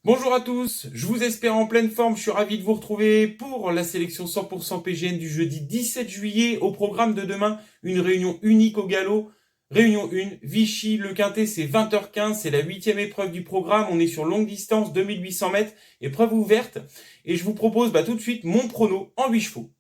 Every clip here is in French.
Bonjour à tous, je vous espère en pleine forme, je suis ravi de vous retrouver pour la sélection 100% PGN du jeudi 17 juillet. Au programme de demain, une réunion unique au galop. Réunion 1, Vichy, le quintet c'est 20h15, c'est la 8e épreuve du programme, on est sur longue distance, 2800 mètres, épreuve ouverte. Et je vous propose tout de suite mon prono en 8 chevaux.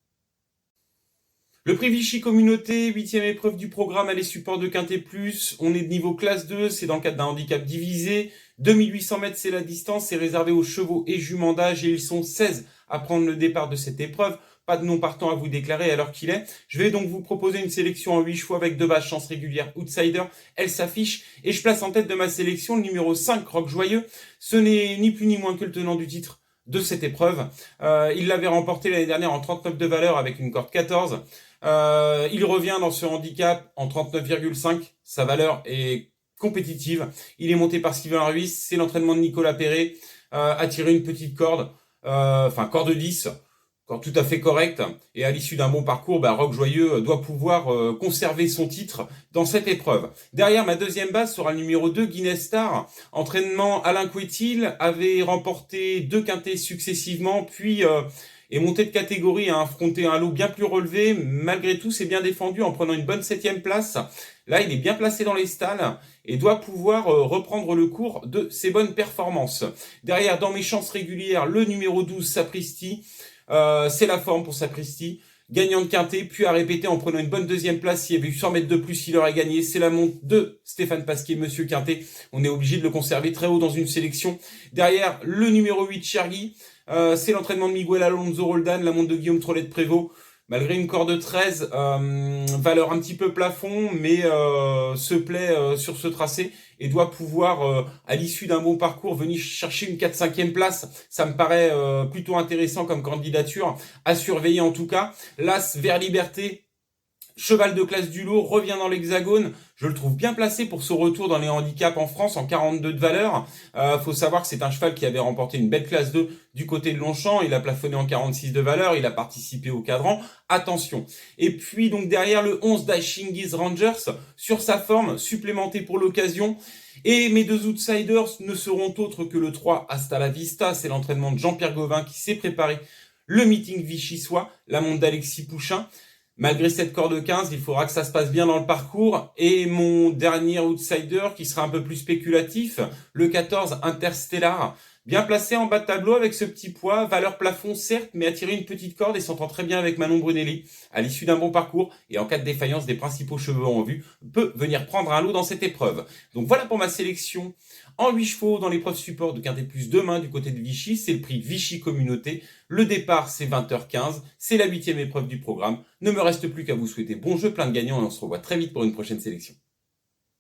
Le prix Vichy Communauté, 8e épreuve du programme, à les supports de Quintet Plus. On est de niveau classe 2, c'est dans le cadre d'un handicap divisé. 2800 mètres, c'est la distance, c'est réservé aux chevaux et juments d'âge et ils sont 16 à prendre le départ de cette épreuve. Pas de non partant à vous déclarer à l'heure qu'il est. Je vais donc vous proposer une sélection en 8 chevaux avec 2 bases chance régulière outsider. Elle s'affiche et je place en tête de ma sélection le numéro 5, Rock Joyeux. Ce n'est ni plus ni moins que le tenant du titre de cette épreuve. Il l'avait remporté l'année dernière en 39 de valeur avec une corde 14. Il revient dans ce handicap en 39,5. Sa valeur est compétitive. Il est monté par Steven Ruiz. C'est l'entraînement de Nicolas Perret. A tiré une petite corde, corde 10, corde tout à fait correcte. Et à l'issue d'un bon parcours, Rock Joyeux doit pouvoir conserver son titre dans cette épreuve. Derrière, ma deuxième base sera le numéro 2, Guinness Star. Entraînement Alain Couetil avait remporté 2 quintets successivement, puis est monté de catégorie à affronter un lot bien plus relevé. Malgré tout, c'est bien défendu en prenant une bonne 7e place. Là, il est bien placé dans les stalles et doit pouvoir reprendre le cours de ses bonnes performances. Derrière, dans mes chances régulières, le numéro 12, Sapristi. C'est la forme pour Sapristi. Gagnant de quintet, puis à répéter en prenant une bonne 2e place. S'il y avait eu 100 mètres de plus, il aurait gagné. C'est la monte de Stéphane Pasquier, Monsieur Quintet. On est obligé de le conserver très haut dans une sélection. Derrière, le numéro 8, Chergui. C'est l'entraînement de Miguel Alonso Roldan, la monte de Guillaume Trollet de Prévost. Malgré une corde 13, valeur un petit peu plafond, mais se plaît sur ce tracé et doit pouvoir, à l'issue d'un bon parcours, venir chercher une 4-5e place. Ça me paraît plutôt intéressant comme candidature à surveiller en tout cas. L'As Vers Liberté, cheval de classe du lot, revient dans l'hexagone. Je le trouve bien placé pour son retour dans les handicaps en France en 42 de valeur. Faut savoir que c'est un cheval qui avait remporté une belle classe 2 du côté de Longchamp. Il a plafonné en 46 de valeur. Il a participé au cadran. Attention. Et puis donc derrière le 11 Dashing Rangers, sur sa forme, supplémenté pour l'occasion. Et mes 2 outsiders ne seront autres que le 3 Hasta la Vista. C'est l'entraînement de Jean-Pierre Gauvin qui s'est préparé le meeting Vichy-Soie, la monte d'Alexis Pouchin. Malgré cette corde 15, il faudra que ça se passe bien dans le parcours. Et mon dernier outsider, qui sera un peu plus spéculatif, le 14 Interstellar, bien placé en bas de tableau avec ce petit poids, valeur plafond certes, mais a tiré une petite corde et s'entend très bien avec Manon Brunelli. À l'issue d'un bon parcours et en cas de défaillance des principaux chevaux en vue, peut venir prendre un lot dans cette épreuve. Donc voilà pour ma sélection en 8 chevaux dans l'épreuve support de Quintet Plus demain du côté de Vichy. C'est le prix Vichy Communauté. Le départ, c'est 20h15. C'est la 8e épreuve du programme. Ne me reste plus qu'à vous souhaiter bon jeu, plein de gagnants et on se revoit très vite pour une prochaine sélection.